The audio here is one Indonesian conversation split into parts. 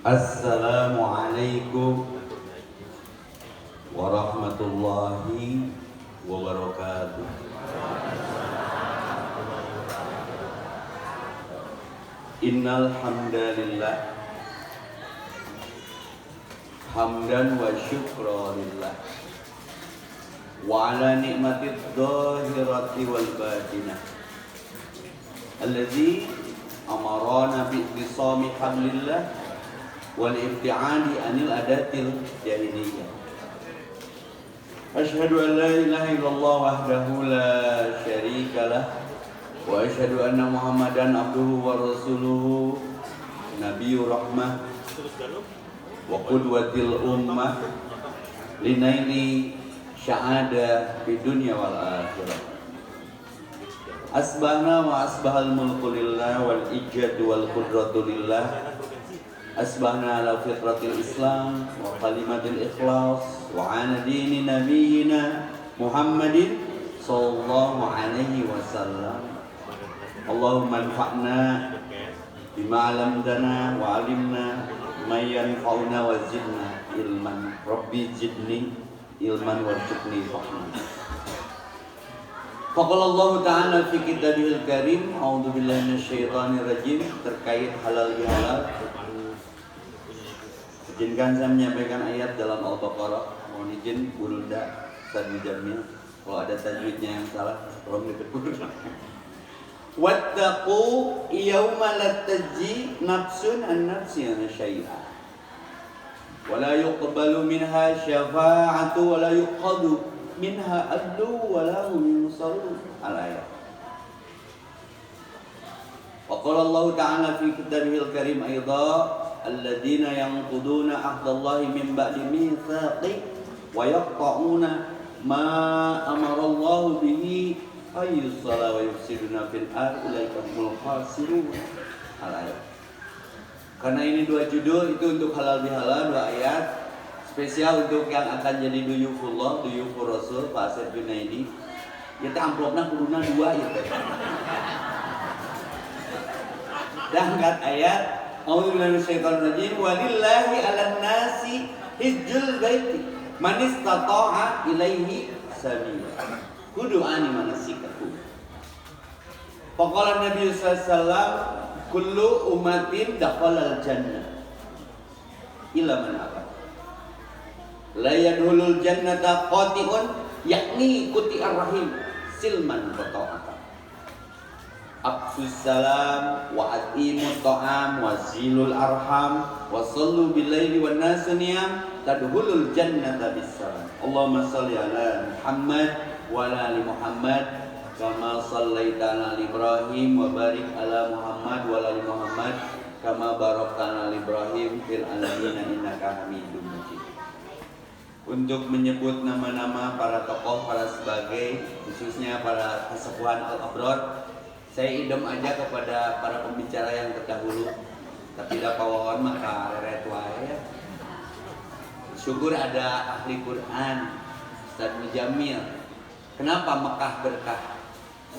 Assalamualaikum warahmatullahi wabarakatuh. Innal hamdalillah hamdan wa syukra lillah wa ala ni'matid dhahirati wal batinah alladzi amarana bi ittisami hablillah wal ibti'adi anil adatil jahiliyah. Asyhadu an la ilaha illallah wahdahu la syarika lah wa asyhadu anna Muhammadan abduhu wa rasuluhu nabiyur rahmah wa qudwatil ummah linaili sya'ada fi dunya wal akhirah. Asbahna wa asbahal mulku lillah wal ijadu wal qudratu lillah. Asbahna ala fitratil Islam wa kalimatil ikhlas wa ala dini nabiyyina Muhammadin sallallahu alaihi wasallam. Allahumma anfa'na bima 'allamtana wa 'allimna ma yanfa'una wa zidna ilman. Rabbi zidni ilman warzuqni fahman. Faqala Allah Ta'ala fi kitabihil karim, a'udzu billahi minasyaitonir rajim, terkait halal bihalal. Izinkan saya menyampaikan ayat dalam Al-Baqarah. Mohon izin Burunda Ustaz Jamil, kalau ada tajwidnya yang salah tolong ditegur. Wattaqu yawma la tajzi nafsun an nafsin syai'a wa la yuqbalu minha syafa'atu wa la yuqadu minha adlu wa la hum yunsarun. Al-ayat. Wa qala Allah Ta'ala fi kitabihil karim aidha alladzina yanquduna ahdallahi min ba'di mitsaqi wa yaqta'una ma amarallahu bihi ayyusala wa yufsiduna fil ard ulaika humul khasirun. Al-ayat. Karena ini dua judul, itu untuk halal bihalal, dua ayat spesial untuk yang akan jadi duyufullah, duyufur Rasul Pak Asep Junaidi. Ya teh amplopna kuduna dua ya teh. Dan angkat ayat A'udzubillahi minasyaitonir rajim. Walillahi 'alan nasi hijjul baiti man istata'a ilaihi sabila. Kudu ani manasikaku. Faqala Nabi sallallahu alaihi wasallam kullu ummatin dakhalal jannah illa man aba. La yadkhulul jannata qati'un yakni quti'ar rahim silman qata'ata. Afsus salam wa atimut ta'am wa zilul arham wa sallu bil laili wan nas niyam tadkhulul jannata bis salam. Allahumma shalli ala Muhammad wa ala ali Muhammad kama shallaita ala Ibrahim wa barik ala Muhammad wa ala ali Muhammad kama barakta ala Ibrahim fil alamin innaka Hamidum Majid. Untuk menyebut nama-nama para tokoh, para sebagai, khususnya para kesepuhan al-abrar, saya idem aja kepada para pembicara yang terdahulu. Tapi dah pawawan maka reret wae. Syukur ada ahli Quran, Ustaz Mujamil. Kenapa Mekah berkah?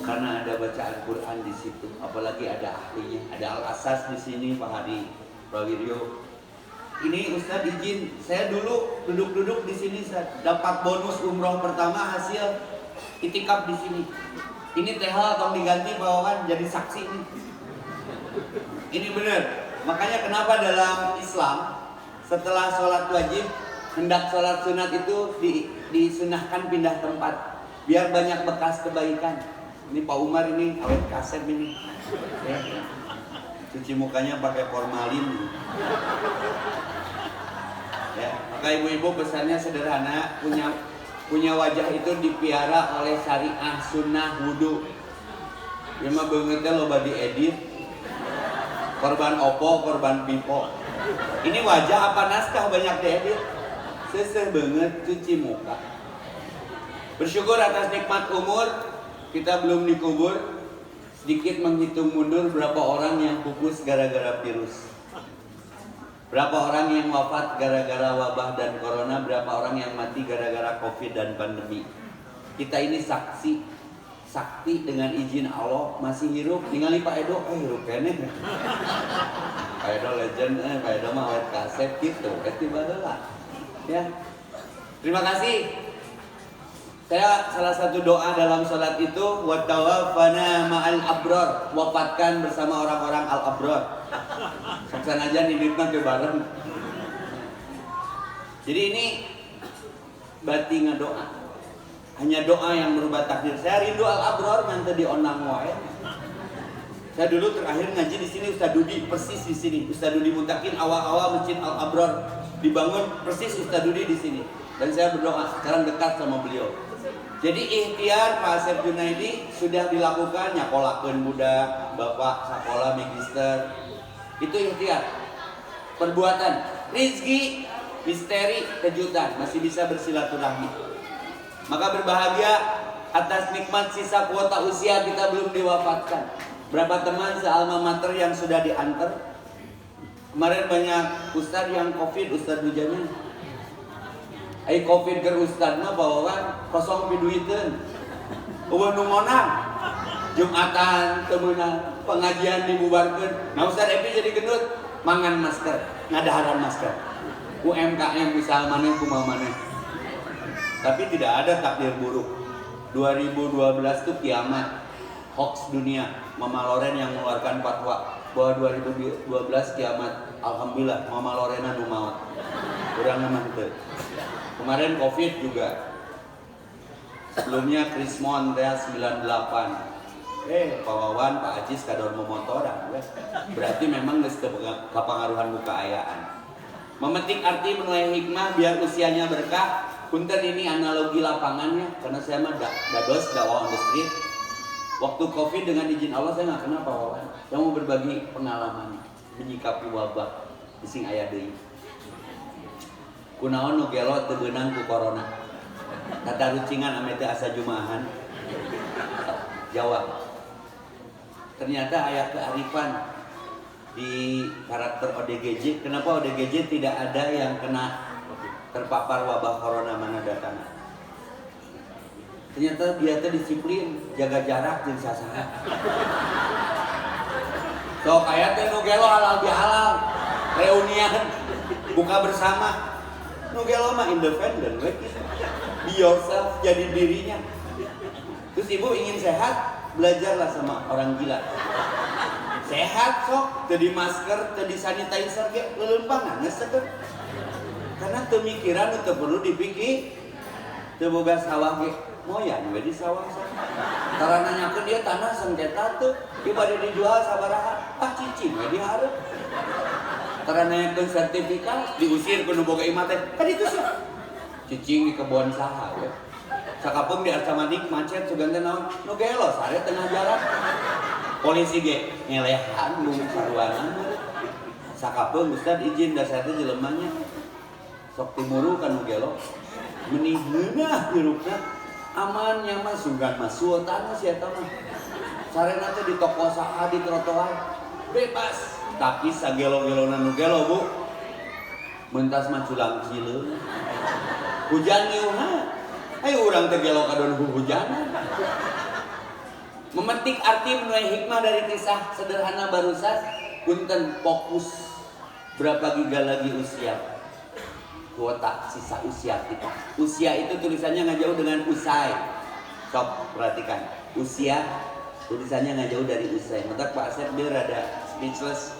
Karena ada bacaan Quran di situ. Apalagi ada ahlinya, ada Al-Asas di sini, Pak Hadi Prawiryo. Ini Ustaz izin, saya dulu duduk-duduk di sini, Ustaz. Dapat bonus umroh pertama hasil itikaf di sini. Ini TH atau diganti bawakan jadi saksi ini. Ini benar. Makanya kenapa dalam Islam setelah sholat wajib hendak sholat sunat itu disunahkan pindah tempat biar banyak bekas kebaikan. Ini Pak Umar ini awet kasep ini. Ya. Cuci mukanya pakai formalin. Ya, maka ibu-ibu pesannya sederhana, punya wajah itu dipiara oleh syariah sunnah wudu. Ya mah beungeutnya loba diedit. Korban opo, korban pipo. Ini wajah apa naskah banyak diedit. Seseh banget cuci muka. Bersyukur atas nikmat umur, kita belum dikubur. Sedikit menghitung mundur berapa orang yang pupus gara-gara virus. Berapa orang yang wafat gara-gara wabah dan corona, berapa orang yang mati gara-gara covid dan pandemi. Kita ini saksi, sakti dengan izin Allah masih hirup. Ningali Pak Edo, hirup kene. Faedah legend, faedah mah awet kaset gitu, tiba lah. Ya, terima kasih. Saya salah satu doa dalam sholat itu wa tawaffana ma'al abror, wafatkan bersama orang-orang al abror. Saksana aja nidipna ke bareng. Jadi ini berarti ngadoa. Hanya doa yang merubah takdir. Saya rindu al abror nanti di onang wae. Saya dulu terakhir ngaji di sini Ustaz Dudi persis di sini. Ustaz Dudi Muntakin awal-awal masjid al abror dibangun persis Ustaz Dudi di sini. Dan saya berdoa sekarang dekat sama beliau. Jadi ikhtiar Pak Asep Junaidi sudah dilakukan, nyakolakeun budak, bapak sekolah magister. Itu ikhtiar. Perbuatan, rizki, misteri, kejutan, masih bisa bersilaturahmi. Maka berbahagia atas nikmat sisa kuota usia kita belum diwafatkan. Berapa teman se-alma mater yang sudah diantar? Kemarin banyak ustadz yang covid, ustadz hujannya. Covid ke ustad mah bawaan kosong piduiteun. Eueuh nu ngonang. Jumatan teu meunang, pengajian dibubarkeun. Nah Ustaz Epi jadi gendut, mangan masker, ngadaharan masker. UMKM usaha maneh kumaha maneh. Tapi tidak ada takdir buruk. 2012 itu kiamat. Hoax dunia. Mama Loren yang mengeluarkan fatwa bahwa 2012 kiamat. Alhamdulillah Mama Lorena nu maot. Urang mah teu. Kemarin Covid juga. Sebelumnya Krismon 98. Pak Wawan, Pak Ajis kadon memotoran. Berarti memang geus teu kapangaruhan buka ayaan. Memetik arti menuai hikmah biar usianya berkah. Punten ini analogi lapangannya karena saya mah dados dakwah on the street. Waktu Covid dengan izin Allah saya nggak kenal Pak Wawan. Saya mau berbagi pengalaman menyikapi wabah bising aya deui. Kunaon nu gelo teu beunang ku corona. Tata rucingan ame teu asa jumaahan. Jawab. Ternyata aya kearifan di karakter ODGJ. Kenapa ODGJ tidak ada yang kena terpapar wabah corona mana datang? Ternyata dia teh disiplin, jaga jarak jeung sasaha. Sok aya teh nu gelo halal bihalal. Reunian buka bersama. Nu gelo mah independen we. Be yourself, jadi dirinya. Terus ibu ingin sehat, belajarlah sama orang gila. Sehat sok, teu di masker, teu di sanitizer ge leuleumpang geus teh. Karena teu mikiran teu perlu dipikir. Teu boga sawah ge moyan we di sawah sana. Tara nanyakeun dia tanah sengketa teu, ieu bade dijual sabaraha? Ah cicing we dihareup. Tara nanyakeun sertifikat, diusir ku nu boga imah teh. Kan itu sih. Cicing di kebun saha we. Sakapeung di Arca Manik macet sugan teh naon? Nu gelo sare tengah jalan. Polisi ge ngelehan nu saruangan. Sakapeung Ustaz izin da saya teh jelemanya. Sok timuru kan nu gelo. Menih geunah hirupna. Aman nyaman sugan mah sultan si eta mah. Sarena teh di toko saha di trotoar bebas. Tapi sagelo-gelona nu gelo Bu. Mentas mah culang cileung. Hujan ngiuha. Ayo urang teh gelo kadon hujanan. Memetik arti menuai hikmah dari kisah sederhana barusan. Punten fokus berapa giga lagi usia. Kuota sisa usia kita. Usia itu tulisannya nggak jauh dengan usai. Sok perhatikan. Usia tulisannya nggak jauh dari usai. Maka Pak Asep dia rada speechless.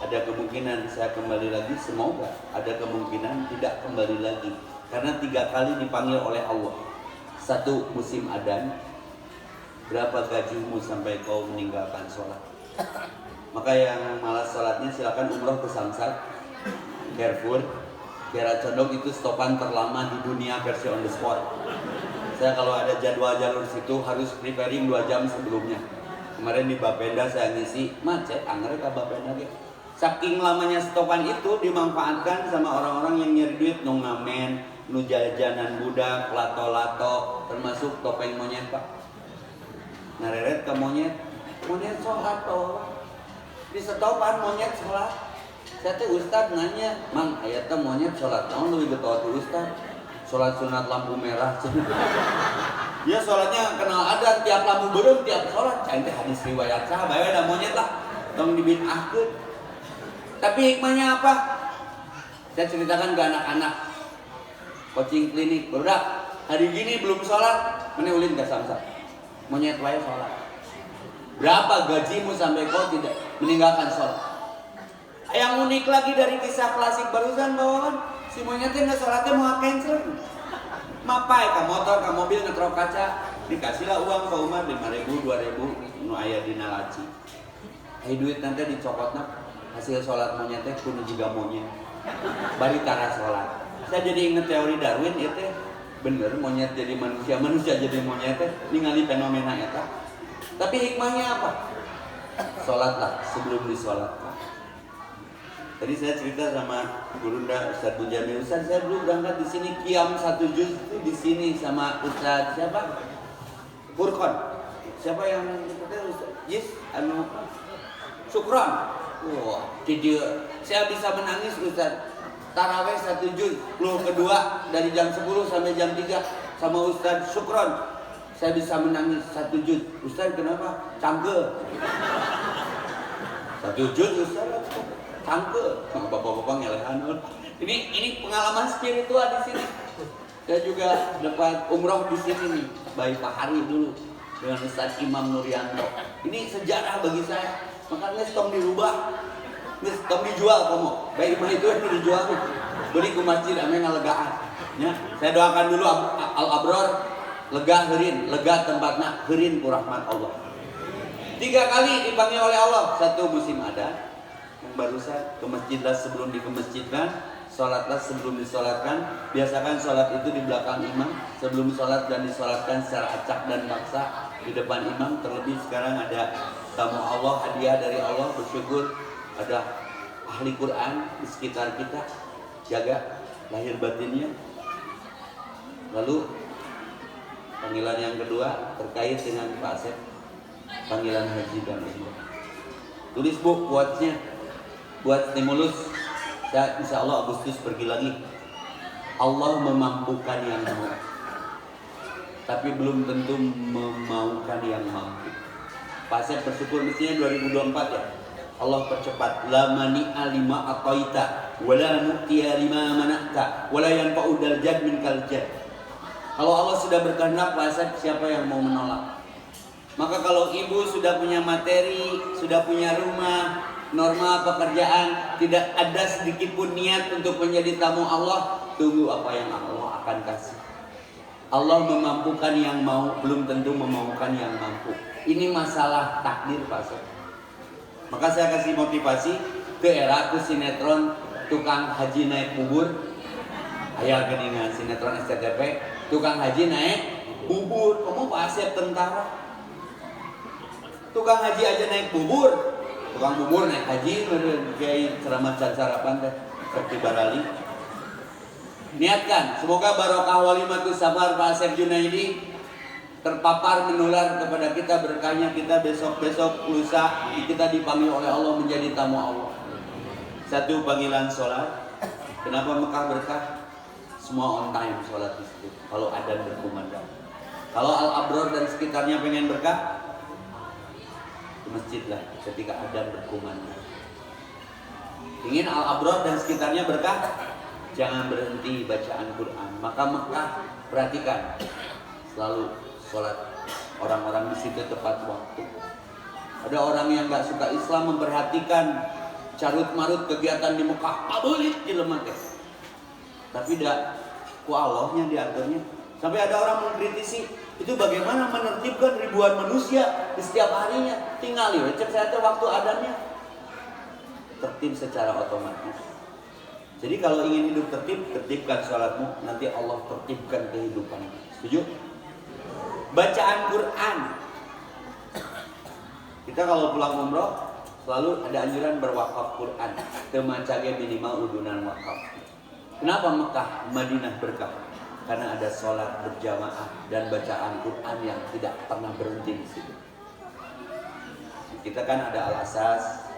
Ada kemungkinan saya kembali lagi. Semoga ada kemungkinan tidak kembali lagi. Karena 3 kali dipanggil oleh Allah. 1 musim adzan. Berapa gajimu sampai kau meninggalkan sholat? Maka yang malas sholatnya silakan umroh ke Samsat, Carrefour, Kiara Condong itu stopan terlama di dunia versi on the spot. Saya kalau ada jadwal jalur situ harus preparing 2 jam sebelumnya. Kemarin di Bapenda saya ngisi macet, anggrek ke Bapenda gitu. Saking lamanya stopan itu dimanfaatkan sama orang-orang yang nyari duit, nu ngamen, nu jajanan budak, lato-lato, termasuk topeng monyet Pak. Nareret ke monyet sholat toh. Di stopan monyet sholat. Saya tuh Ustad nanya, Mang, aya teh monyet sholat naon leuwih getol ti Ustad? Sholat sunat lampu merah. Dia sholatnya kenal adat tiap lampu beureum tiap sholat. Cain teh hadis riwayat saha bae da monyet lah. Tong dibid'ahkeun. Tapi hikmahnya apa? Saya ceritakan ke anak-anak coaching klinik, berat hari gini belum sholat, mana ulin ke samsak, monyet wae sholat. Berapa gajimu sampai kau tidak meninggalkan sholat? Yang unik lagi dari kisah klasik barusan bahwa si monyetnya nggak sholatnya mau cancel. Mapai ke motor, ke mobil, ngetrok kaca, dikasihlah uang ke Umar 5.000, 2.000, nu aya dina laci. Duit nanti dicokotna, hasil sholat monyetnya kudu juga monyet. Bari tara sholat. Saya jadi inget teori Darwin itu bener monyet jadi manusia, manusia jadi monyet ningali fenomena eta. Tapi hikmahnya apa? Sholatlah sebelum disolatkan. Tadi saya cerita sama Gurunda Ustaz Bunjamil, Ustaz saya dulu berangkat di sini qiyam 1 juz itu di sini sama Ustaz siapa? Furqan. Siapa yang Ustaz? Yes, Syukron. Wah, jadi saya bisa menangis Ustaz. Taraweh 1 juz, keluh kedua dari jam 10 sampai jam 3 sama Ustaz Syukron. Saya bisa menangis 1 juz. Ustaz kenapa? Cangke. 1 juz Ustaz. Cangke. Bapak-bapak ngelehan. Ini pengalaman spiritual di sini. Saya juga dapat umroh di sini nih, bayi Pak Hari dulu dengan Ustaz Imam Nuryanto. Ini sejarah bagi saya. Makanya tong dirubah, tong dijual kamu. Bayi mah itu yang dijual. Beli ke masjid ame ngalegaan. Ya, saya doakan dulu Al-Abror lega heureun, lega tempatna heureun ku rahmat Allah. 3 kali dipanggil oleh Allah, 1 musim adan. Yang barusan ke masjidlah sebelum dikemasjidkan, sholatlah sebelum disolatkan. Biasakan sholat itu di belakang imam, sebelum sholat dan disolatkan secara acak dan paksa di depan imam. Terlebih sekarang ada tamu Allah, hadiah dari Allah, bersyukur ada ahli Quran di sekitar kita, jaga lahir batinnya. Lalu panggilan yang kedua terkait dengan Pak Asep, panggilan haji dan umroh. Tulis bu quotes-nya buat stimulus. Saya insya Allah Agustus pergi lagi. Allah memampukan yang mau, tapi belum tentu memaukan yang mampu. Pak Asep bersyukur mestinya 2024 ya. Allah percepat. La mani'a lima ataita wala mu'tiya lima mana'ta wala yanfa'u daljad min kaljad. Kalau Allah sudah berkehendak, Pak Asep, siapa yang mau menolak? Maka kalau ibu sudah punya materi, sudah punya rumah, norma pekerjaan, tidak ada sedikit pun niat untuk menjadi tamu Allah, tunggu apa yang Allah akan kasih. Allah memampukan yang mau, belum tentu memampukan yang mampu. Ini masalah takdir, Pak Asep. Maka saya kasih motivasi ke era ke sinetron tukang haji naik bubur. Ayah geningan sinetron SCTV, tukang haji naik bubur. Kamu Pak Asep tentara. Tukang haji aja naik bubur. Tukang bubur naik haji, kayak ceramah dan sarapan teh seperti Barali. Niatkan, semoga barokah walimatus safar Pak Asep Junaidi terpapar menular kepada kita berkahnya. Kita besok lusa kita dipanggil oleh Allah menjadi tamu Allah. 1 panggilan sholat. Kenapa Mekah berkah? Semua on time sholat di situ. Kalau adzan berkumandang. Kalau Al-Abror dan sekitarnya pengen berkah, ke masjid lah ketika adzan berkumandang. Ingin Al-Abror dan sekitarnya berkah, jangan berhenti bacaan Quran. Maka Mekah perhatikan selalu sholat orang-orang di situ tepat waktu. Ada orang yang nggak suka Islam memperhatikan carut marut kegiatan di Mekah, pabulit di lemah teh. Tapi tidak ku Allahnya diaturnya. Sampai ada orang mengkritisi, itu bagaimana menertibkan ribuan manusia di setiap harinya. Tinggal ya, cek saya waktu adanya tertib secara otomatis. Jadi kalau ingin hidup tertib, tertibkan sholatmu, nanti Allah tertibkan kehidupanmu. Setuju? Bacaan Quran. Kita kalau pulang umroh selalu ada anjuran berwakaf Quran. Temacage minimal udunan wakaf. Kenapa Mekah, Madinah berkah? Karena ada sholat berjamaah dan bacaan Quran yang tidak pernah berhenti di situ. Kita kan ada Al-Asas,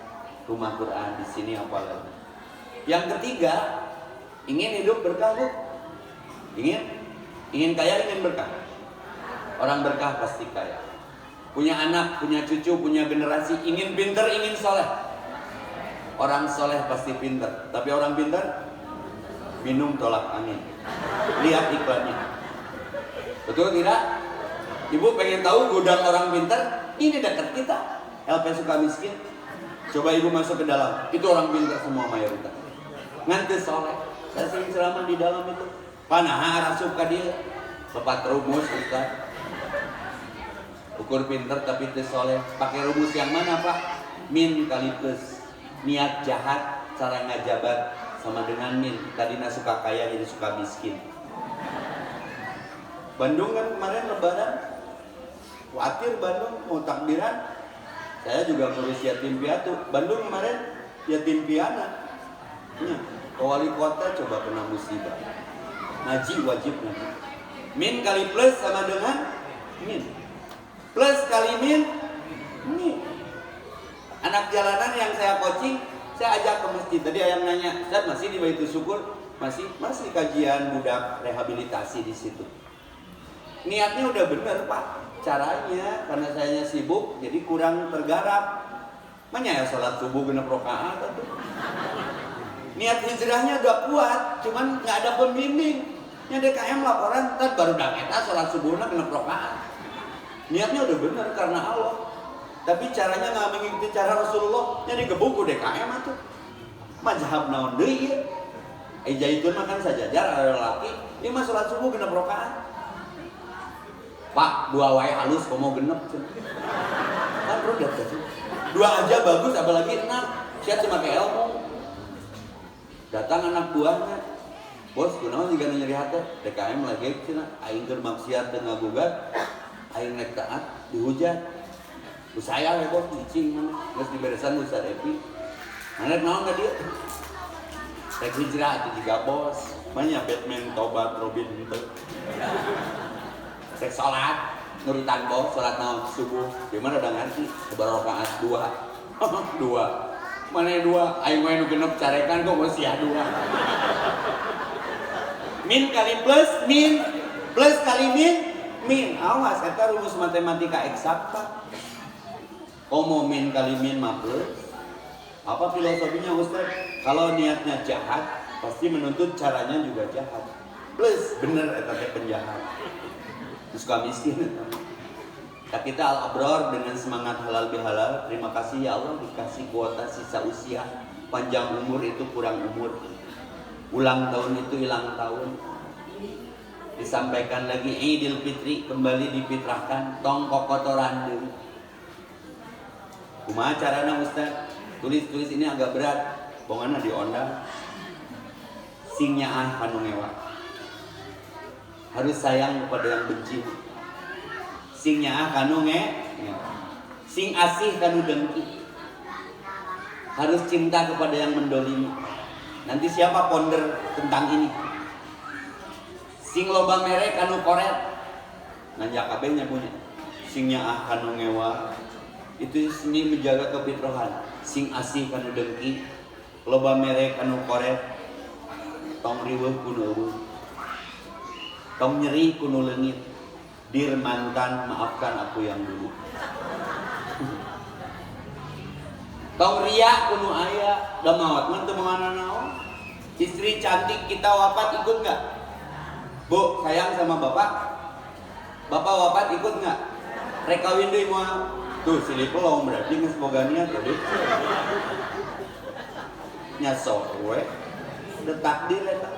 rumah Quran di sini apalagi. Yang ketiga, ingin hidup berkah bu? Ingin kaya, ingin berkah. Orang berkah pasti kaya. Punya anak, punya cucu, punya generasi, ingin pinter, ingin soleh. Orang soleh pasti pintar, tapi orang pintar minum tolak angin. Lihat iklannya. Betul tidak? Ibu pengen tahu gudang orang pintar? Ini dekat kita, LP Sukamiskin. Coba ibu masuk ke dalam, itu orang pintar semua mayoritas. Nganti soleh. Saya sering ceramah di dalam itu. Panaha rasup ka dia. Bapak rumus Ustaz. Ukur pintar tapi teu soleh. Pakai rumus yang mana Pak? Min kali plus. Niat jahat, cara ngajabat sama dengan min. Tadinya suka kaya jadi suka miskin. Bandung kan kemarin lebaran. Khawatir Bandung mau takbiran. Saya juga ngurus yatim piatu. Bandung kemarin yatim piana. Ke wali kota coba kena musibah. Ngaji wajib ngaji. Min kali plus sama dengan min. Plus kali min. Anak jalanan yang saya coaching, saya ajak ke masjid. Tadi ayam nanya, Ustaz masih di Baitul Syukur? Masih kajian budak rehabilitasi di situ. Niatnya udah bener Pak. Caranya karena saya sibuk jadi kurang tergarap. Makanya ya sholat subuh genep rakaat tuh. Niat hijrahnya udah kuat, cuman nggak ada pembimbing. Nya DKM laporan, tad baru kita sholat subuhnya genep rakaat. Niatnya udah bener karena Allah. Tapi caranya nggak mengikuti cara Rasulullah, jadi gebuk DKM tuh. Mazhab naon deui ieu? Zaitun makan sajajar ada laki, dia mah sholat subuh genep rakaat. Pak, 2 wae halus komo genep. Kan rodat tuh. 2 aja bagus apalagi 6. Siap cuma ke ilmu. Datang anak buahnya. Bos, kunaon jiga nu nyeri hate? DKM lagi cenah aing keur maksiat teu ngagugat. Aing rek taat dihujat. Saya we bos cicing mana? Geus diberesan Ustaz Epi. Mana naon ka dieu? Rek hijrah atuh jiga bos. Manya Batman tobat Robin henteu. Rek salat nurutan bos salat naon subuh. Di mana udah ngerti? Sebar rakaat 2. 2. Mana 2? Aing we nu genep carekan kok masih 2. Min kali plus min. Plus kali min. Awas eta rumus matematika eksakta. Komo min kali min mah plus. Apa filosofinya Ustaz? Kalau niatnya jahat, pasti menuntut caranya juga jahat. Plus bener eta teh penjahat. Suka miskin. Kita al-abrar dengan semangat halal bihalal. Terima kasih ya Allah dikasih kuota sisa usia. Panjang umur itu kurang umur. Ulang tahun itu hilang tahun. Disampaikan lagi Idul Fitri kembali difitrahkan. Tong kokotoran deui. Kumaha carana Ustaz? Tulis ini agak berat. Bongana diondang. Sing nyaah kanu ngewa. Harus sayang kepada yang benci. Sing nyaah kanu sing asih kanu dengki. Harus cinta kepada yang mendolimi. Nanti siapa ponder tentang ini? Sing loba mere kanu koret. Nanya kabehnya punya. Sing nyaah kanu ngewa. Itu seni menjaga kefitrahan. Sing asih kanu dengki, loba mere kanu koret, tong riweuh kuno eueuh, tong nyeri kuno leungit. Dir mantan, maafkan aku yang dulu. Tong ria kuno aya, da maot mah teu mangana naon. Istri cantik kita wafat ikut enggak? Bu, sayang sama bapak. Bapak wafat ikut enggak? Rek kawin deui moal. Tuh silih pelong berarti geus boga niat tadi. Nya sok we. Udah takdir eta.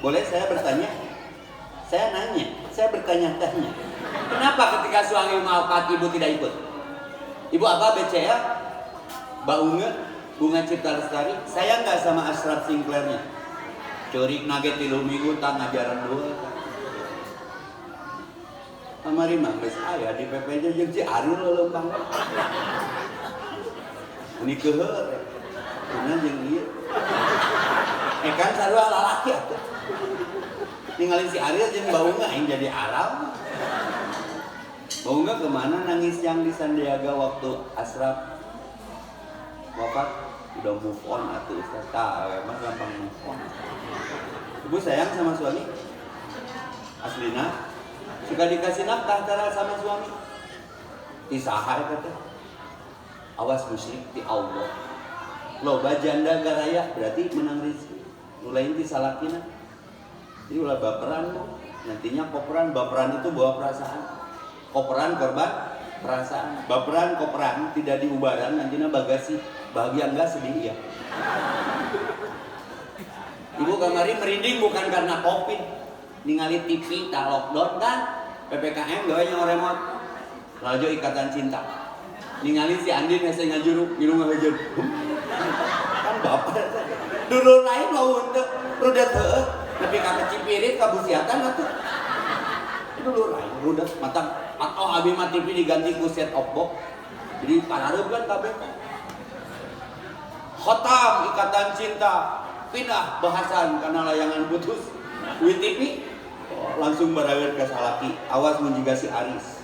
Boleh saya bertanya? Saya nanya, saya bertanya-tanya. Kenapa ketika suami wafat ibu tidak ikut? Ibu apa BCA? Baunge, Bunga Cipta Lestari. Saya enggak sama Ashraf Sinclairnya. Curik nage 3 minggu tang ngajaran dua. Amari mah geus aya di PPJ jeung si Aril leumpang. Ini keuheur.Una jeung ieu. Kan sarua lalaki atuh. Tinggalin si Aril jeung Baunga aing jadi aral. Baunga kemana nangis yang di Sandiaga waktu Ashraf wafat? Udah move on atuh Ustaz. Mah gampang move on. Ibu sayang sama suami? Aslina suka dikasih nafkah cara sama suami. Isaha kata. Awas musyrik di Allah. loba janda garaya berarti menang rezeki. Nu lain ti salakina. Jadi ulah baperan tuh. Nantinya baperan itu bawa perasaan. Koperan korban perasaan. Baperan koperan tidak diubaran nantinya bagasi. Bahagia enggak sedih ya. Ibu kamari merinding bukan karena Covid. Ningali TV tak lockdown kan. PPKM gawanya remote. Rajo ikatan cinta. Ningali si Andin yang saya ngajuru, minum ngajur. Kan bapak. Dulu lain mau untuk rudet heuh, tapi kakak cipirit kabusiatan atuh. Dulu lain rudet mata atau abi mah TV diganti ku set top box. Jadi parareup kan kabeh. Khotam ikatan cinta, pindah bahasan karena layangan putus. WTV langsung berakhir ke salaki. Awas mun jiga si Aris.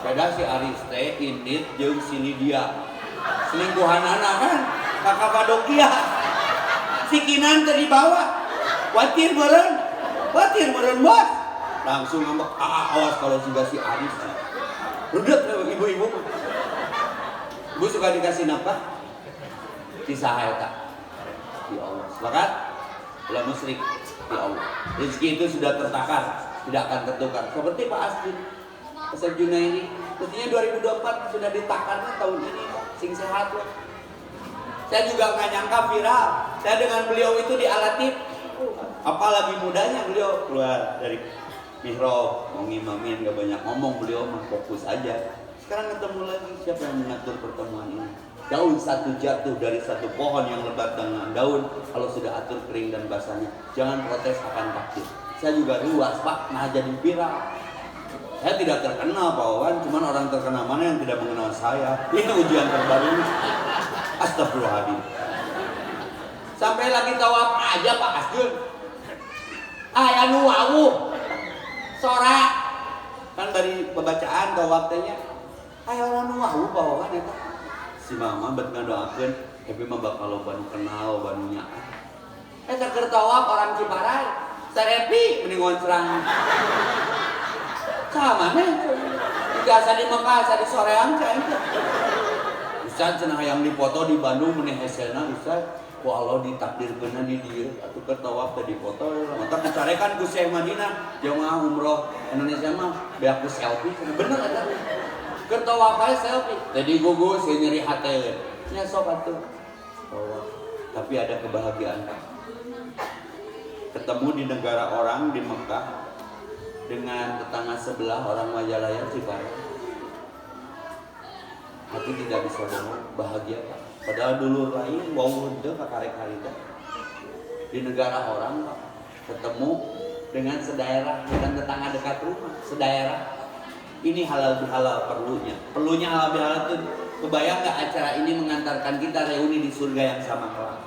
Beda si Aris teh indit jeung si Lydia. Selingkuhanana kan kakak Padokia. Si Kinan teh dibawa. Watir meureun bos. Langsung ngambek, awas kalau juga si Aris. Rudet ibu-ibu. Ibu suka dikasih nafkah? Kisah eta. Ya Allah. Sepakat? Ulah musyrik. Ya Allah. Rezeki itu sudah tertakar, tidak akan tertukar. Seperti Pak Asdin. Pasal Junaidi, mestinya 2024 sudah ditakarnya tahun ini, sing sehat loh. Saya juga nggak nyangka viral. Saya dengan beliau itu di Alatif. Apalagi mudanya beliau keluar dari mihrab, mau ngimamin, nggak banyak ngomong, beliau mah fokus aja. Sekarang ketemu lagi, siapa yang mengatur pertemuan ini? Daun satu jatuh dari satu pohon yang lebat dengan daun, kalau sudah atur kering dan basahnya, jangan protes akan takdir. Saya juga luas Pak, nah jadi viral. Saya tidak terkenal Pak Wawan, cuman orang terkenal mana yang tidak mengenal saya. Ini ujian terbaru. Astagfirullahaladzim. Sampai lagi tawaf aja Pak Asdun. Anu wawu. Sorak. Kan dari pembacaan tawaf tehnya. Anu wawu Pak Wawan eta. Si mama bet ngadoakeun, tapi mah bakal loba nu kenal banunya. Eta keur tawaf orang Ciparai. Sarepi mending ngoncrang. Sama nih, biasa di Mekah, asa di soreang cah itu. Ustaz cenah hayang dipoto di Bandung meneh hesena Ustaz. Ku Allah ditakdirkeunna di dieu atuh keur tawaf teh dipoto. Mata dicarekan ku Syekh Madinah, jamaah umroh Indonesia mah beak ku selfie. Bener eta. Keur tawaf ae selfie. Tadi gugus nyeri hate. Nya sok atuh. Tawaf. Tapi ada kebahagiaan. Ketemu di negara orang di Mekah dengan tetangga sebelah orang Majalaya Ciparai. Hati tidak bisa bohong, bahagia Pak. Padahal dulu lain wau heudeung ka karek-karek. Di negara orang Pak, ketemu dengan sedaerah, bukan tetangga dekat rumah, sedaerah. Ini halal bihalal perlunya halal bihalal itu. Kebayang nggak acara ini mengantarkan kita reuni di surga yang sama kelak?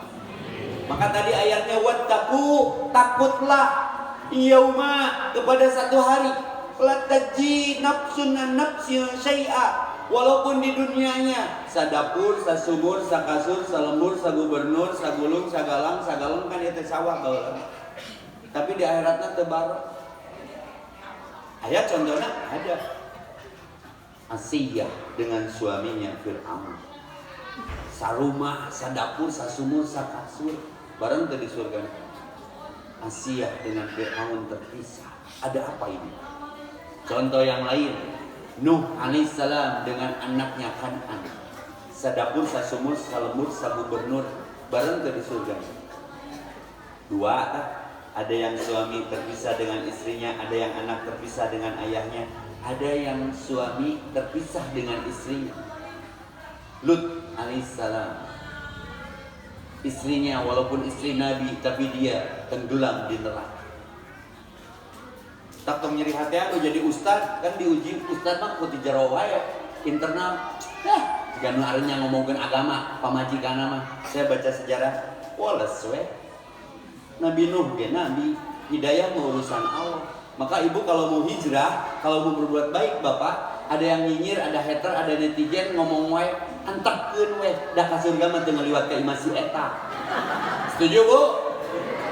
Maka tadi ayatnya wattaqu, takutlah yauma, kepada satu hari, la tajzi nafsun an nafsin syai'a, walaupun di dunianya sadapur, sasumur, sakasur, salembur, sagubernur, sagulung, sagalang kan eta sawah baheula. Tapi di akhiratna teu barok. Ayat contohnya ada. Asiyah dengan suaminya Fir'aun. Sarumah, sadapur, sasumur, sakasur bareng teu di surga. Asiyah dengan Fir'aun terpisah. Ada apa ini? Contoh yang lain, Nuh alaihissalam dengan anaknya Kan'an. Sadapur, sasumur, salembur, sagubernur bareng ke di surga. Dua, ada yang suami terpisah dengan istrinya, ada yang anak terpisah dengan ayahnya, ada yang suami terpisah dengan istrinya. Lut alaihissalam, istrinya walaupun istri Nabi tapi dia tenggelam di neraka. Tak tong nyeri hati aku jadi ustad, kan diuji ustad mah kudu jero wae internal. Jika nu arenya ngomongkeun agama pamajikanna mah, saya baca sejarah wales we. Nabi Nuh ge nabi, hidayah mah urusan Allah. Maka ibu kalau mau hijrah, kalau mau berbuat baik Bapak, ada yang nyinyir, ada hater, ada netizen ngomong wae, antepkeun we, dah ka surga mah teu ngaliwat ka imah si eta. Setuju Bu?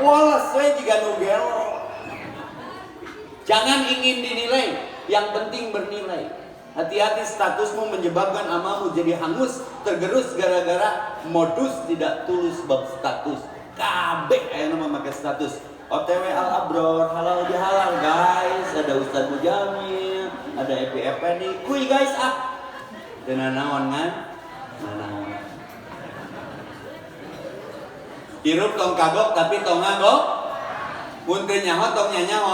Wales we jiga nu gelo. Jangan ingin dinilai, yang penting bernilai. Hati-hati statusmu menyebabkan amalmu jadi hangus, tergerus gara-gara modus tidak tulus bab status. Kabeh aya nama make status. OTW Al Abror, halal bihalal guys. Ada Ustaz Mujamil, ada Epi Effendi. Kuy guys ah. Dengan naon kan? Naon. Hirup tong kagok tapi tong ngagok. Mun teu nyaho tong nyanyaho.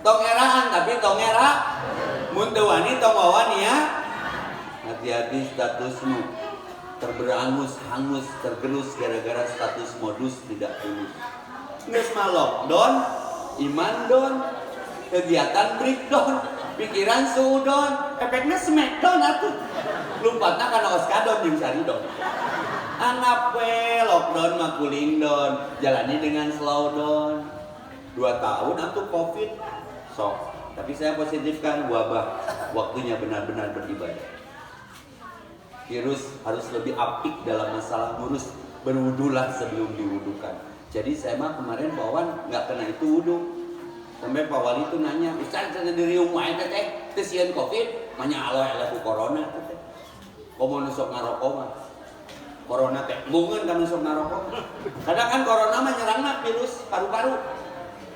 Tong eraan tapi tong era. Mun teu wani tong wawani ya. Hati-hati statusmu terberangus, hangus, tergerus gara-gara status modus tidak tulus. Geus mah lockdown, iman down, kegiatan breakdown, pikiran suudon, efeknya smackdown atuh. Lumpatna kana oskadon jeung saridon. Anggap we lockdown mah cooling down, jalani dengan slow down. 2 tahun atuh Covid. Sok, tapi saya positifkan wabah. Waktunya benar-benar beribadah. Virus harus lebih apik dalam masalah ngurus. Berwudulah sebelum diwudukan. Jadi saya mah kemarin bawan nggak kena itu wudu. Sampai Pak Wali itu nanya, Ustaz cenah di riung wae teh teh sieun Covid, manya aloe ku corona teh. Komo nu sok ngarokok mah. Corona teh bungeun kan sok ngarokok. Kadang kan corona mah nyerangna virus paru-paru.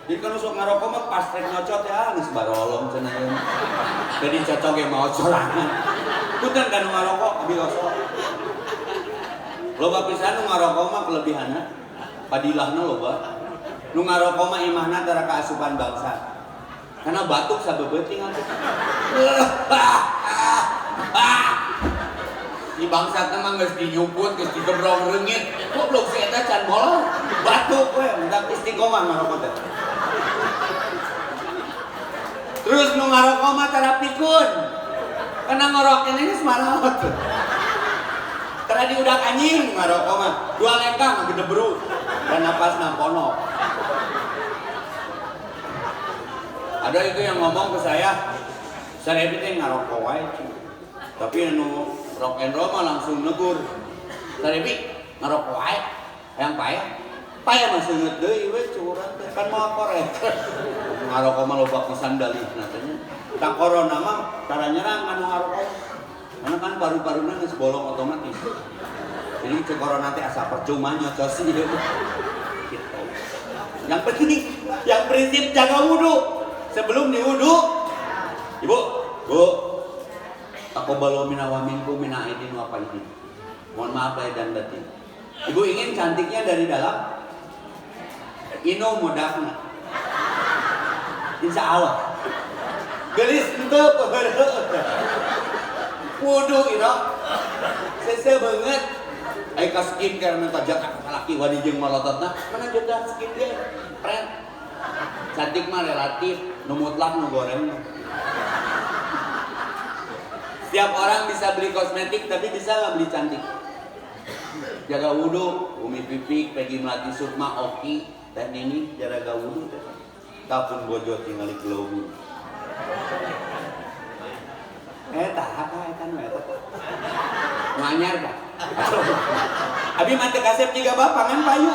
Jadi kan sok ngarokok mah pas rek ngocot ya geus barolong cenah ieu. Jadi cocok ge mau sorangan. Punten kan ngarokok abi osok. Loba pisan nu ngarokok mah kelebihanna. Padilahna loba. Nu ngarokok mah imahna tara kaasupan bangsa. Karena batuk sabeueuting atuh. Di bangsa teh mah geus dinyumput, geus digebrong reungit. Goblok si eta can molor. Batuk we, mendak istiqomah ngarokok teh. Terus nu ngarokok mah tara pikun. Karena ngorok ini geus maraot. Tara diudak anjing ngarokok mah. 2 lengkang gedebru. Dan napas nampono. Ada itu yang ngomong ke saya teh ngarokok wae. Tapi anu rock and roll mah langsung negur. Sarebi ngarokok wae. Hayang pae. Pae mah seungeut deui we curang teh kan moal korek. Ngarokok mah loba pisan dalihna teh. Tak corona mah cara nyerang anu ngarokok. Karena kan paru-paruna geus bolong otomatis. Jadi cek corona teh asa percuma nyocos ieu. Gitu. Yang penting, yang prinsip jaga wudu. Sebelum diwudu, Ibu, Bu, taqabbalu minna wa minkum min aidin wa faidin. Mohon maaf lahir dan batin. Ibu ingin cantiknya dari dalam? Ino modakna. Insya Allah. Gelis henteu wudu ino. Sese banget. Ai ka skincare mah tajak laki wadi jeung malototna. Mana juga skincare? Pren. Cantik mah relatif, nu mutlak nu goreng. Setiap orang bisa beli kosmetik tapi bisa nggak beli cantik. Jaga wudhu, Umi Pipik, Peggy Melati Sukma, Oki, dan ini jaga wudhu. Tapun bojo tinggali glowing. Tak kan nganyar dah. Abi mati kasep tiga bapak kan payu.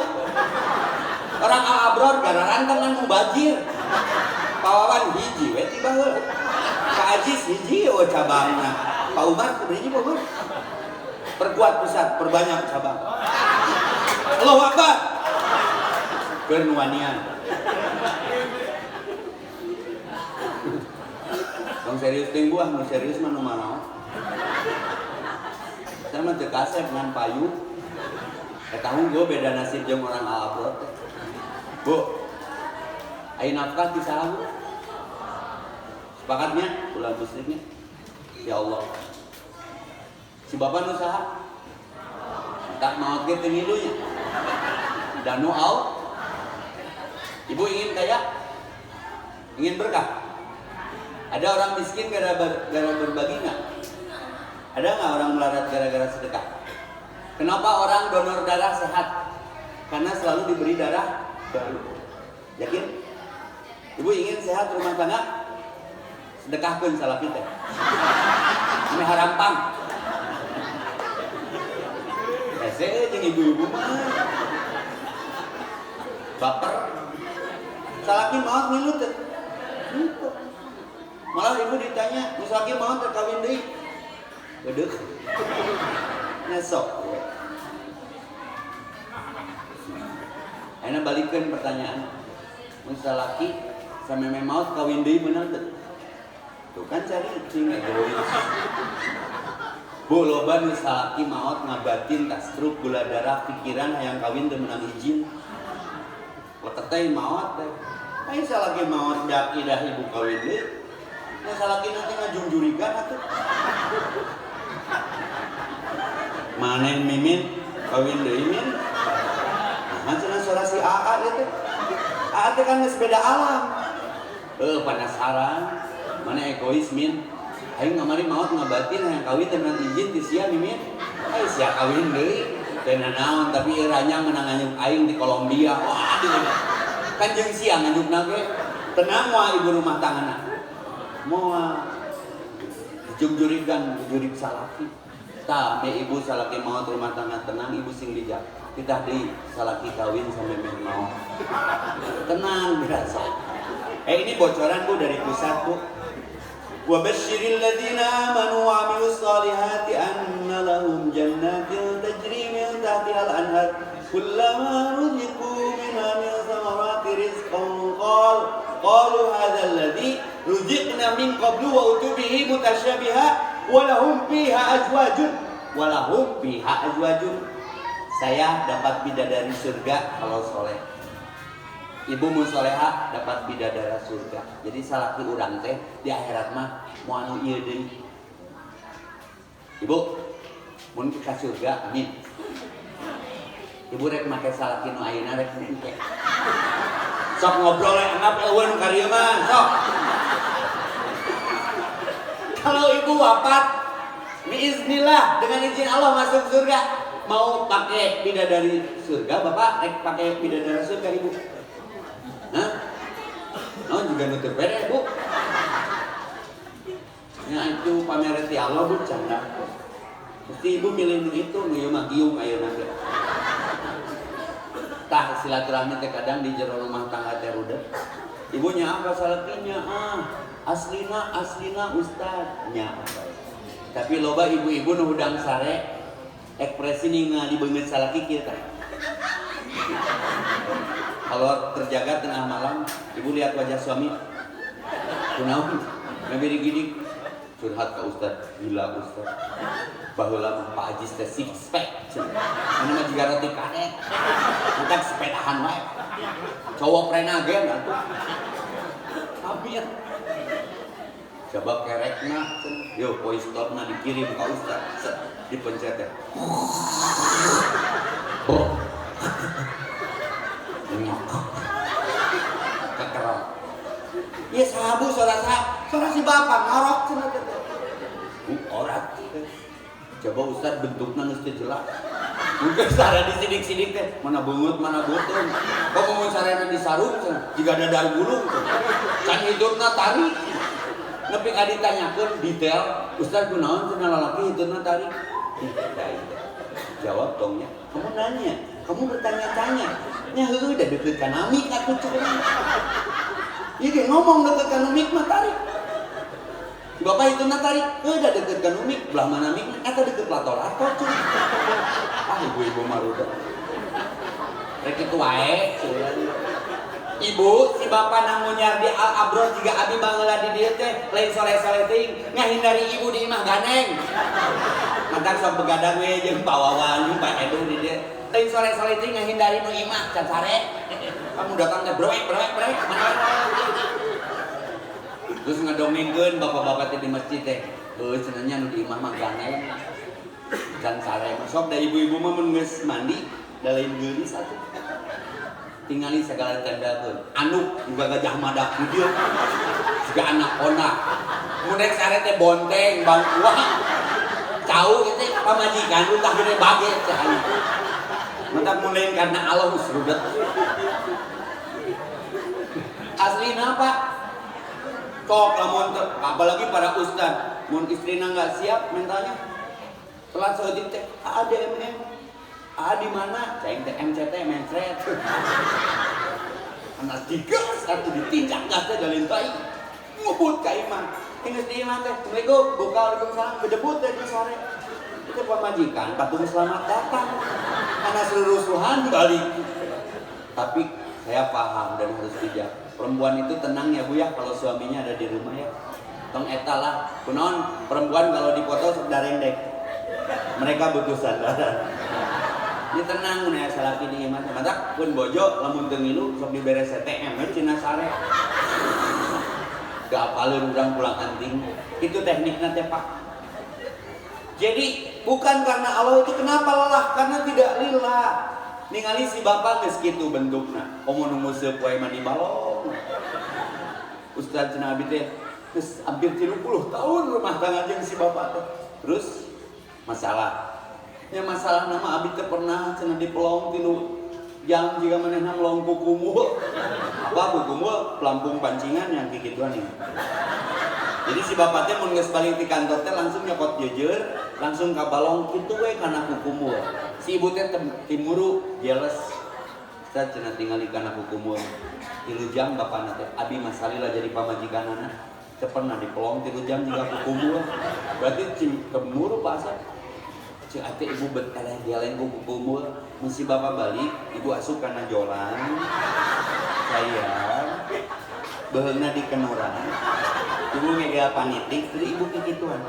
Orang Al Abror gararan kan mubazir. Pawawan hiji we tiba heula. Ka Ajis hiji we cabangna. Pak Umar hiji pokok. Perkuat pusat, perbanyak cabang. Allahu Akbar. Bernuanian. Yang serius ting buah, nu serius mah nu manaon. Saya mah teu kasep ngan payu. Eta hungkul beda nasib jeung orang Al Abror teh. Bu, ayo nafkah di salah bu. Sepakatnya, ulah muslimnya. Ya Allah. Si bapak nusaha. Tak mau kita ngilunya. Dan nu'au. Ibu ingin kaya? Ingin berkah? Ada orang miskin gara-gara berbagi nggak? Ada nggak orang melarat gara-gara sedekah? Kenapa orang donor darah sehat? Karena selalu diberi darah baru. Yakin? Ibu ingin sehat rumah tangga? Sedekahkeun salah kita. Ini harampang. Ese jeung ibu-ibu mah. Baper. Salaki maot milu teh. Malah ibu ditanya, misalnya mau terkawin deui. Bedeuh. Nyesok. Ayeuna balikeun pertanyaan. Mun salaki sameme maot kawin deui beunang teu? Tuh kan cari cing egois. Bu loba nu salaki maot ngabatin tas stroke gula darah pikiran hayang kawin teu meunang izin. Letet teh maot teh. Ai salaki maot dak idah ibu kawin deui. Nya salaki nanti ngajungjurigan atuh. Manen mimin kawin deui min. Nah, cenah suara si AA teh. AA teh kan geus beda alam. Penasaran. Mana egois min. Aing ngamari maot ngabatin hayang kawin teh meunang izin ti sia mimin. Ai sia kawin deui. Teu naon tapi iranya meunang nganyuk aing di Kolombia. Waduh. Kan jeung sia nganyukna ge. Tenang wae ibu rumah tanggana. Moal jungjurigan jurig salaki. Tah me ibu salaki maot rumah tangga tenang ibu sing bijak. Kita deui salaki kawin sampai men maot. Tenang berasa. Ini bocoran Bu dari pusat Bu. Wa basyiril ladzina amanu wa 'amilus solihati anna lahum jannatin tajri min tahtiha al-anhar kullama ruziqu minha min thamarati rizqan qalu hadha alladhi ruziqna min qablu wa utubihi mutasyabiha wa lahum fiha azwajun saya dapat bidadari surga kalau soleh. Ibu mun soleha dapat bidadara surga. Jadi salaki urang teh di akhirat mah moal anu ieu deui. Ibu mun ka surga amin. Ibu rek make salaki nu ayeuna rek engke. Sok ngobrol we anggap eueun ka dieu mah, sok. Kalau ibu wafat biiznillah dengan izin Allah masuk surga, mau pakai bidadari surga, Bapak rek pakai bidadari surga ibu. Hah? Oh juga nutup bere Bu. Ya itu pamer ti Allah Bu canda. Mesti ibu milih nu itu nu ieu mah giung ayeuna teh. Tah silaturahmi teh kadang di jero rumah tangga teh rudet. Ibunya apa salakinya? Aslina ustad nya. Tapi loba ibu-ibu nu hudang sare ekspresi ningali beungeut salaki kieu tah. Kalau terjaga tengah malam, ibu lihat wajah suami, kunaon, ngebiri gini, curhat ke Ustad, gila Ustad, baheula Pak Haji teh six pack, mana mah jiga roti karet, entak sepedahan wae, cowok prenagen atuh, tapi ya, coba kerekna, yo poistopna dikirim ke Ustad, dipencet ya. Kekerok. Iya sabu suara si bapak ngorok cenah teh. Orat. Coba Ustaz bentukna geus teu jelas. Mungkin sare disidik-sidik teh mana beungeut mana beuteung. Kok mun sarena disarung cenah jiga dadar gulung teh. Can hidupna tarik. Nepi ka ditanyakeun detail, Ustaz kunaon cenah lalaki hidupna tarik. Jawab dongnya. Kamu nanya, kamu bertanya-tanya. Nya heueuh da deukeut ka namik atuh cenah. Ieu ge ngomong deukeut ka namik mah tarik. Bapak itu na tarik, da deukeut ka namik, belah mana namik eta deukeut lator-lator cenah. Ah ibu-ibu mah rudet. Rek kitu wae cenah. Ibu, si bapak namun nyar di Al-Abros juga abi baheula di dieu teh lain sore-sore teuing ngahindari ibu di imah ganeng. Mantak sok begadang we jeung Pak Wawan jeung Pak Edu di dieu. Lain sore-sore teuing ngahindari nu imah can sare. Kamu datang teh brek mana. Terus ngadongengkeun bapak-bapak teh di masjid teh. Heuh cenanya nu di imah mah ganeng. Can sare sok da ibu-ibu mah mun geus mandi da lain geulis atuh. Tingali segala tanda anu juga gajah mada video juga anak onak mudek sare teh bonteng bangkuang cau gitu pamajikan utah gede bage cahaya mentak mulai karena Allah usrudet aslina Pak sok lamun apalagi para ustad mun istrina nggak siap mentalnya telat seujit teh ADMM di mana? Ceng teh MCT mencret. Anak digas atau ditinjak gasnya dalin tai. Ngubut ka iman. Tinggal di imah teh. Assalamualaikum, buka waalaikumsalam, bedebut dari sore. Itu pemajikan, patung selamat datang. Karena seluruhan balik. Tapi saya paham dan harus bijak. Perempuan itu tenang ya Bu ya kalau suaminya ada di rumah ya. Tong eta lah. Kunaon perempuan kalau dipoto sok darendek. Mereka butuh sandaran. Ini tenang mun aya salaki di imah. Matak pun bojo lamun teu ngilu sok diberes ATM cina sare. Gak apaleun urang pulang anting. Itu tekniknya teh Pak. Jadi bukan karena Allah itu kenapa lelah, karena tidak lillah. Ningali si bapak geus kitu bentukna. Komo nu museup wae mah di balong. Ustaz cenah abi teh geus hampir 30 tahun rumah tangga jeung si bapak teh. Terus masalah. Ya masalah nama abi teh pernah cenah dipelong tilu jang jika manehna melong kukumul. Apa kukumul pelampung pancingan yang kikituan ini. Jadi si bapak teh mun geus balik di kantor teh langsung nyokot jejer, langsung ka balong kitu we kana kukumul. Si ibu teh timuru jeles. Saya cenah tingali kana kukumul. 3 jam bapana teh abi masalila jadi pamajikanana. Teu pernah dipelong 3 jam juga kukumul. Berarti timuru Pak Asep. Cing ate ibu beteleh-teleh ku kukumul. Mun si bapak balik, ibu asup kana jolan. Sayang. Beheungna dikenuran. Ibu ngegel panitik, jadi ibu kikituan.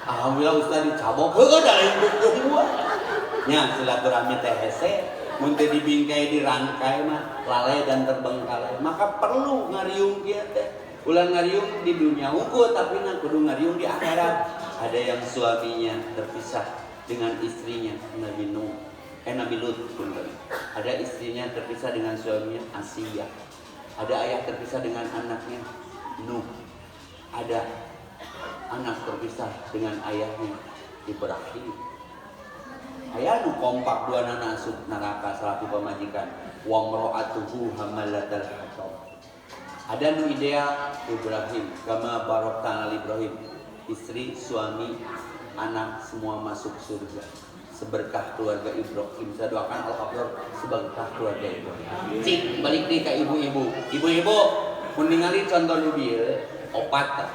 Alhamdulillah Ustaz dicabok, heueuh da lain buku gua. Nya silaturahmi teh hese, mun teu dibingkai dirangkai mah lalai dan terbengkalai. Maka perlu ngariung kieu teh. Ulah ngariung di dunia unggul tapi kudu ngariung di akhirat. Ada yang suaminya terpisah dengan istrinya Nabi Lut. Ada istrinya terpisah dengan suaminya Asiyah. Ada ayah terpisah dengan anaknya Nuh. Ada anak terpisah dengan ayahnya Ibrahim. Ayah nu kompak dua anak asup neraka salaku pamajikan. Wa mra'atuhu hammalatal hatab. Ada nu ideal Ibrahim, kama barokta ala Ibrahim. Istri, suami, anak semua masuk surga. Seberkah keluarga Ibrahim. Saya doakan Al-Akbar seberkah keluarga Ibrahim. Cik, balik deh ke ibu-ibu. Ibu-ibu, ningali contoh nu dieu, opat.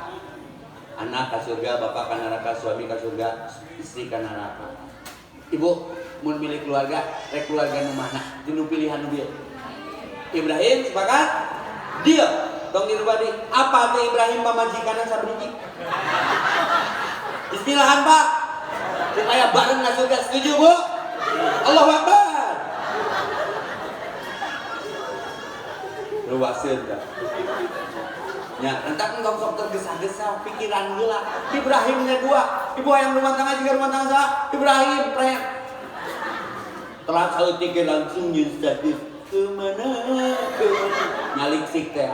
Anak ka surga, bapak ka neraka, suami ka surga, istri ka neraka. Ibu, mun milih keluarga, rek keluarga nu mana? Dinu pilihan nu dieu. Ibrahim sepakat? Dia. Tong dirubah deui. Apa teh Ibrahim pamajikanna sabriji? Bismillahan Pak. Supaya bareng na surga, setuju Bu? Allahu Akbar. Ruwaseun dah. Nya, entak engkau sok tergesa-gesa pikiran heula. Ibrahimnya dua. Ibu yang rumah tangga juga rumah tangga sa. Ibrahim preh. Telat saeutik langsung nyeun status. Kemana? Nyalik sik teh.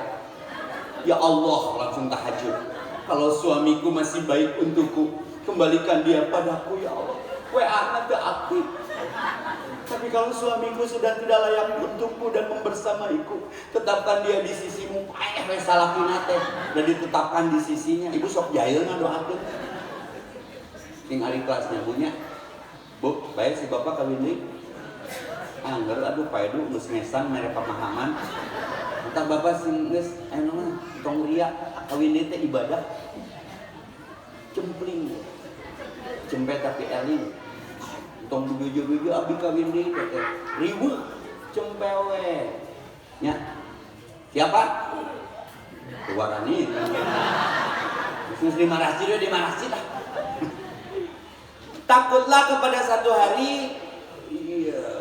Ya Allah, langsung tahajud. Kalau suamiku masih baik untukku, kembalikan dia padaku ya Allah. WA-nya teu aktif. Tapi kalau suamiku sudah tidak layak untukku dan membersamaiku, tetapkan dia di sisimu. Paeh we salakina teh dan ditetapkan di sisinya. Ibu sok jail ngadoakeun. Ting ari kelasnya punya. Bu, baik si bapak kawin deui. Angger aduh paedu geus ngesan mere pemahaman. Entah bapak sing geus anu mah tong ria kawin deui teh ibadah. Cempling. Cempet tapi eling. Tong buju-buju abi kawin deui teh. Riweuh cempewe. Nya. Siapa? Keluarani. Terus dimarasi lah. Takutlah kepada satu hari.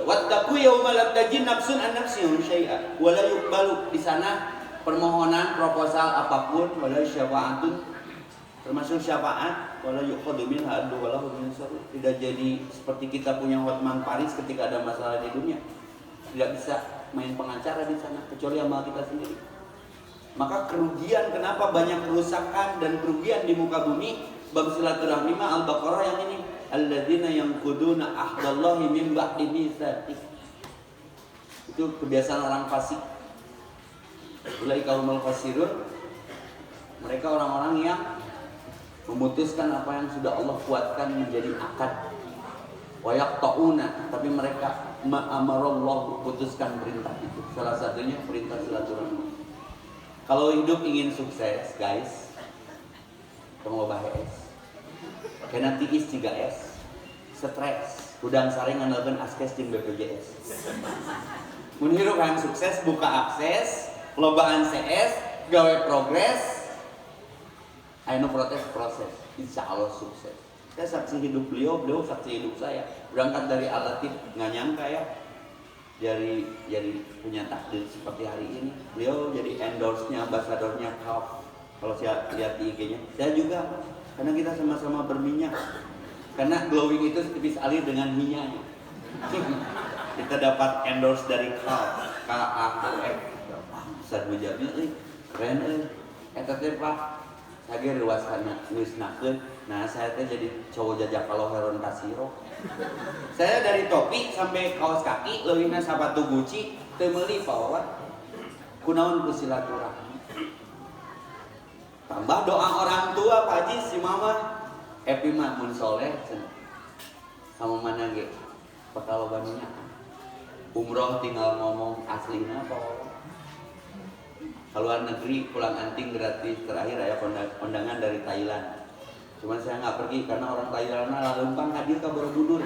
Wattaqu yaumal la tajid nafsun an nafsin syai'a wa la yuqbalu. Di sana permohonan proposal apapun wala syafaatun termasuk syafaat wala yuqadu minha addu wala hum yansuru. Tidak jadi seperti kita punya Hotman Paris ketika ada masalah di dunia. Tidak bisa main pengacara di sana kecuali amal kita sendiri. Maka kerugian, kenapa banyak kerusakan dan kerugian di muka bumi? Bab silaturahmi Al-Baqarah yang ini. Alladzina yanquduna ahdallahi min ba'di mitsaqih. Itu kebiasaan orang fasik. Ulai kaumul fasirun. Mereka orang-orang yang memutuskan apa yang sudah Allah kuatkan menjadi akad. Wa yaqtauna, tapi mereka ma amarallahu putuskan perintah itu. Salah satunya perintah silaturahmi. Kalau hidup ingin sukses, guys, pengolah es. Kena tiis 3S. Stres. Udang saring ngandalkeun askes jeung BPJS. Mun hirup hayang sukses, buka akses, lobaan CS, gawe progres. Anu protes proses. Insya Allah sukses. Saya saksi hidup beliau saksi hidup saya. Berangkat dari Al-Latif, nggak nyangka ya. Jadi punya takdir seperti hari ini. Beliau jadi endorse-nya, ambasadornya Kauf. Kalau saya lihat di IG-nya, saya juga. Karena kita sama-sama berminyak. Karena glowing itu tipis alir dengan minyaknya. Kita dapat endorse dari Kauf. KAUF. Besar bujabnya, keren eta teh Pak. Saya ruasana wisnakeun. Nah, saya teh jadi cowok jajak kalau heron kasiro. Saya dari topi sampai kaos kaki leuwihna sapatu Gucci teu meuli Pak Wawan. Kunaon ku silaturahmi. Tambah doa orang tua Pak Haji si Mama. Epi mah mun soleh cenah. Sama mana ge? Bakal loba umroh tinggal ngomong aslina Pak Wawan. Keluar negeri pulang anting gratis, terakhir ada kondangan dari Thailand. Cuman saya nggak pergi karena orang Thailand lempang hadir ke Borobudur.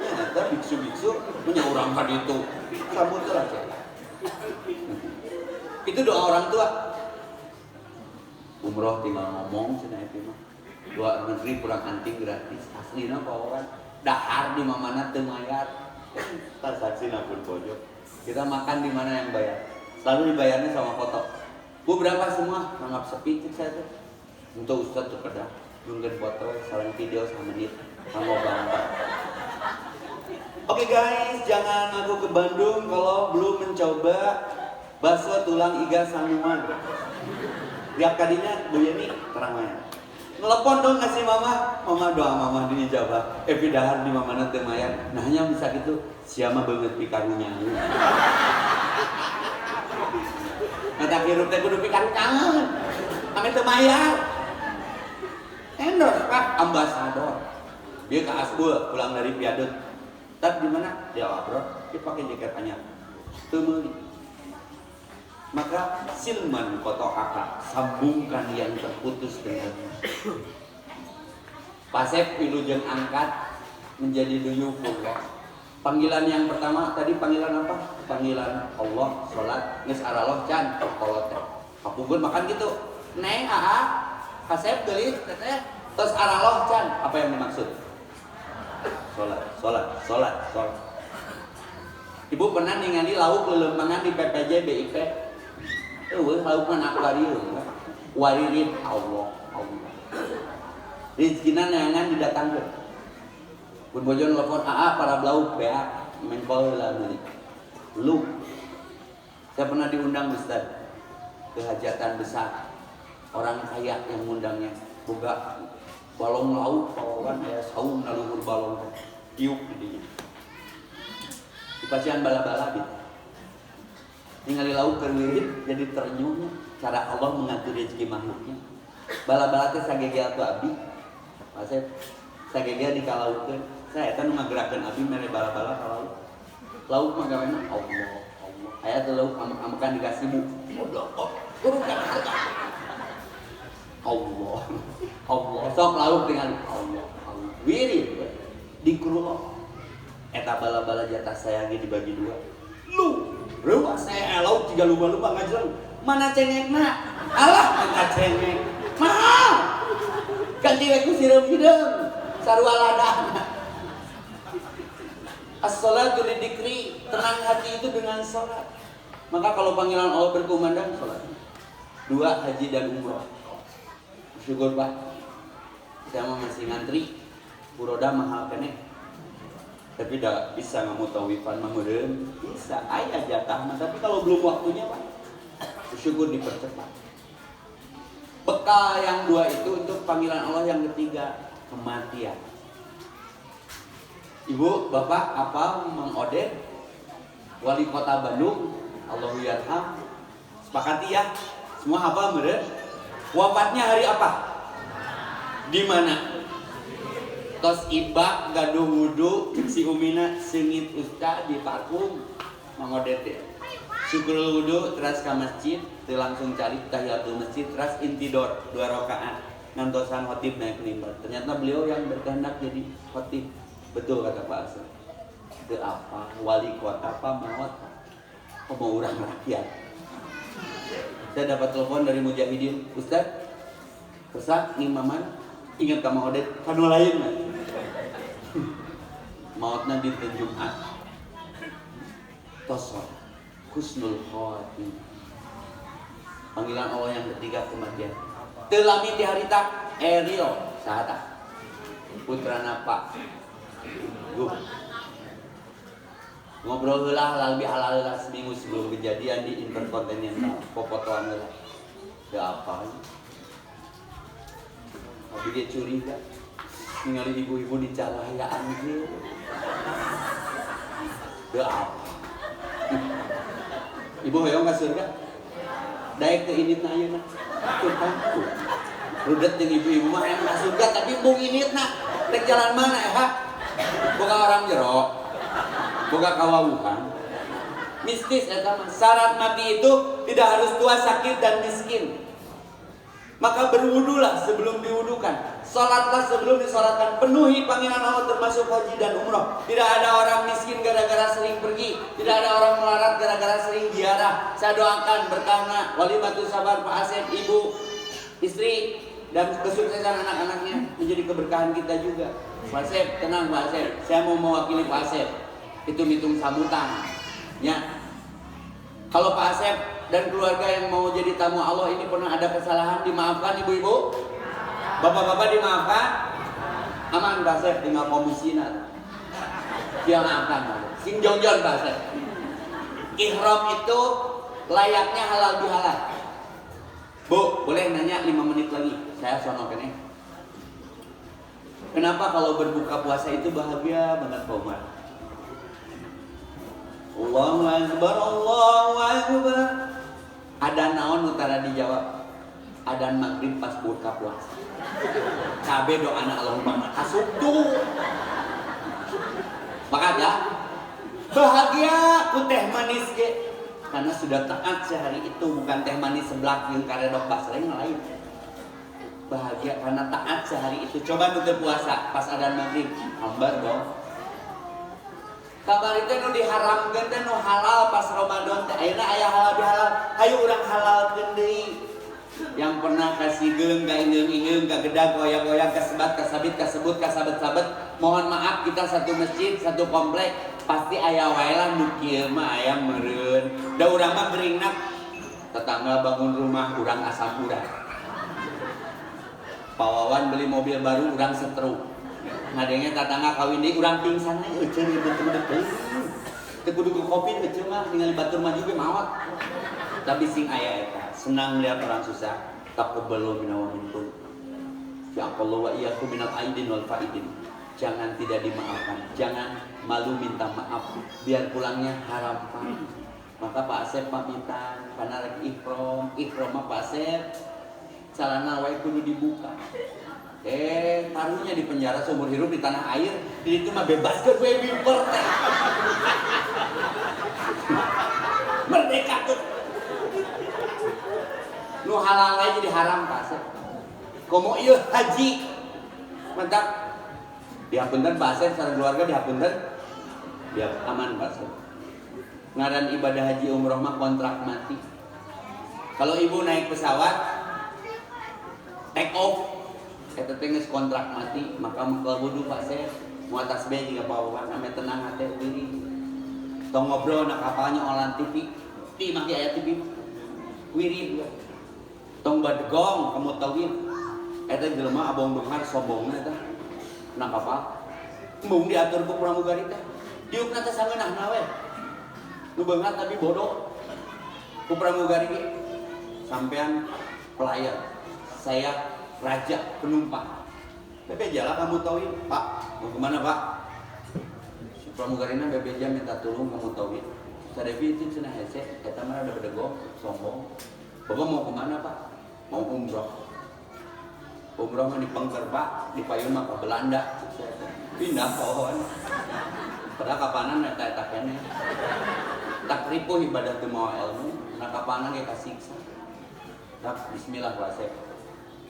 Ternyata biksu-biksu punya orang kan itu sambut lah saya. Itu doa orang tua. Umroh tinggal ngomong cina itu mah. Luar negeri pulang anting gratis, aslina kawan. Dahar di mamana teu mayar. Transaksina pun pojok. Kita makan di mana yang bayar? Selalu dibayarnya sama foto. Bu berapa semua? Nanggap sepi cik saya tuh. Untuk Ustadz tuh pada nungguin foto, saling video sama menit, sama bangka. Oke guys, jangan aku ke Bandung kalau belum mencoba bakso tulang iga sanguan. Tiap kalinya Bu Yeni terang maya. Telepon dong ngasih mama doa mama dini jawab. Epi dahar di mamana teu mayar. Nah nya bisa gitu, siapa banget pikarunya. Nata hirup teh kudu pikaru kangen. Ame teu mayar. Endorse Pak ambasador. Dia ke Asbul pulang dari Piadut. Tapi di mana? Di Bro. Dia pakai jaket anyar. Teu meuli. Maka silman koto akak, sambungkan yang terputus dengannya. Pasep wilujeng angkat menjadi duyufullah. Panggilan yang pertama tadi panggilan apa? Panggilan Allah, sholat, nges araloh can, kolot teh. Kapunggun makan gitu. Neng aa, pasep gelis teteh, terus araloh can. Apa yang dimaksud? Sholat. Ibu pernah ningali lauk lelempangan di PPJ BIP? Lauk mana akuarium? Waririn Allah. Rizkina neangan didatangkan. Pun bojon telepon AA para belauk PA menkol lah beli. Lu. Saya pernah diundang Ustaz ke hajatan besar. Orang kaya yang ngundangnya boga balong lauk pawawan aya saung naluhur balong tiup didinya. Dipasian bala-bala gitu. Ningali lauk kerwirit jadi ternyuhnya cara Allah mengatur rezeki makhluknya. Bala-bala teh sagegea atuh abdi. Masih sagegea dikalaukeun. Saya eta nu ngagerakeun abdi mere bala-bala ka lauk. Lauk mah gawena Allah. Aya teh lauk amekan dikasih bu. Kudu kan Allah. Sok lauk dengan Allah. Wirid dikuruh. Eta bala-bala jatah saya ge dibagi dua. Lu Rewa saya lauk 3 lumba-lumba ngajeng. Mana cengekna? Alah minta cengek. Mahal. Ganti we ku sireum-sireum. Sarua ladahna. As-sholatu lidzikri, tenang hati itu dengan salat. Maka kalau panggilan Allah berkumandang salat. 2 haji dan umroh. Syukur Pak. Saya masih ngantri. Buroda mahal keneh. Tapi tidak bisa ngamutawifan mangeureun bisa aya jatah tapi kalau belum waktunya Pak bersyukur dipercepat. Bekal yang 2 itu untuk panggilan Allah yang ketiga kematian. Ibu, Bapak, apa Mang Oded Wali Kota Bandung Allahu yarham sepakati ya semua hafal meureun wafatnya hari apa? Di mana? Tos ibak gaduh wudu si umina sengit ustad di parfum Mang Oded. syukurul wudu teras ke masjid, teu langsung cari tahiyatul masjid, teras intidor 2 rakaat. Ngantosan khotib naik mimbar. Ternyata beliau yang berkehendak jadi khotib. Betul kata Pak Asep. Teu apa wali kota apa maot. Mau urang rakyat. Saya dapat telepon dari Mujahidin, Ustaz, kesak imaman ingat ka Maudet kanu lain mah. Mautna di Jumat. Tosor husnul khotim. Panggilan Allah yang ketiga kematian. Teu lami di harita Eril saha putrana Pak Gub. Ngobrol heula halal bihalal heula seminggu sebelum kejadian di Intercontinental popotoan heula. Teu apa. Tapi dia curiga ningali ibu-ibu di calahayaan gitu. Teu apa. Ibu hoyong ka surga. Daek teu initna ayeuna. Teu tampu. Rudet jeung ibu-ibu mah hayang ka surga tapi bung initna. Rek jalan mana ya? Boga orang jero. Boga kawawuhan. Mistis eta mah. Syarat mati itu tidak harus tua, sakit dan miskin. Maka berwudulah sebelum diwudukan, sholatlah sebelum disolatkan, penuhi panggilan Allah termasuk haji dan umroh. Tidak ada orang miskin gara-gara sering pergi, tidak ada orang melarat gara-gara sering ziarah. Saya doakan berkahnya walimatul sabar Pak Asep, ibu, istri, dan kesuksesan anak-anaknya menjadi keberkahan kita juga. Pak Asep, tenang Pak Asep, saya mau mewakili Pak Asep. Hitung-hitung sambutan, ya. Kalau Pak Asep dan keluarga yang mau jadi tamu Allah ini pernah ada kesalahan, dimaafkan ibu-ibu, bapak-bapak dimaafkan, aman Pak Asep, tinggal komisina, dia maafkan, sing jongjon Pak Asep. Ihram itu layaknya halal bihalal. Bu, boleh nanya 5 menit lagi, saya sono kene. Kenapa kalau berbuka puasa itu bahagia banget Pak Umar? Allahu Akbar, Allahu Akbar. Adan naon utara dijawab? Adan maghrib pas buka puasa. Cabe doana Allahumma kasubtu. Maka ya bahagia ku teh manis ge. Karena sudah taat sehari itu, bukan teh manis seblak yang karedok basreng lain. Bahagia karena taat sehari itu. Coba tutup puasa pas adan maghrib, hambar dong. Kabar itu nu diharamkeun teh nu halal pas Ramadan teh ayeuna aya halal bihalal, hayu urang halalkeun deui. Yang pernah kasihkeun ka ingeung-ingeung ka gedag goyang-goyang ka sebat ka sabit ka sebut ka sabet-sabet, mohon maaf kita satu masjid, satu komplek, pasti aya wae lah nu kieu mah aya meureun. Da urang mah geuringna tetangga bangun rumah urang asam urang. Pawawan beli mobil baru urang setruk. Ngadengnya tetangga kawin di urang pingsan aja euceun betul-betul. Teu kudu ke kopi euceun mah ningali batur mah juga mawat. Tapi sing aya eta senang melihat orang susah. Taqabbalu minna wa minkum. Ya Allah wa iyyakum minal aidin wal faidin. Jangan tidak dimaafkan, jangan malu minta maaf, biar pulangnya harapan. Maka Pak Asep pamitan karena rek ihram mah Pak Asep calana wae kudu dibuka. Taruhnya di penjara seumur hidup di tanah air, itu mah bebas ke gue wimper teh. Merdeka tuh. Nu halal aja jadi haram Pak Asep. Komo ieu haji. Mantap. Dihapunten Pak Asep sareng keluarga dihapunten. Dia aman Pak Asep. Ngaran ibadah haji umroh mah kontrak mati. Kalau ibu naik pesawat take off eta teh geus kontrak mati, maka mengkel wudu Pak Asep, mau tasbih juga pawawan ame tenang hate wiri. Tong ngobrol na kapalnya online TV. Di mah aya TV. Wiri dua. Tong badegong kamu tawin. Eta jelema abong benghar sombongna eta. Na kapal. Embung diatur ku pramugari teh. Diukna teh sangeunahna we. Nu beunghar tapi bodoh. Ku pramugari ge sampean pelayan. Saya raja penumpang. Bebeja lah kamu tauin, Pak. Mau kemana Pak? Si pramugarina bebeja minta tolong kamu tauin. Sadevi itu cenah hese, eta mah ada bedegong, sombong. Bapak mau kemana Pak? Mau umroh. Umroh mah di Pengker Pak, di payun mah ke Belanda. Pindah pohon. Padahal kapanan eta kene. tak ripuh ibadah teu mawa ilmu, nakapana ge kasiksa. Tak bismillah Pak Asep.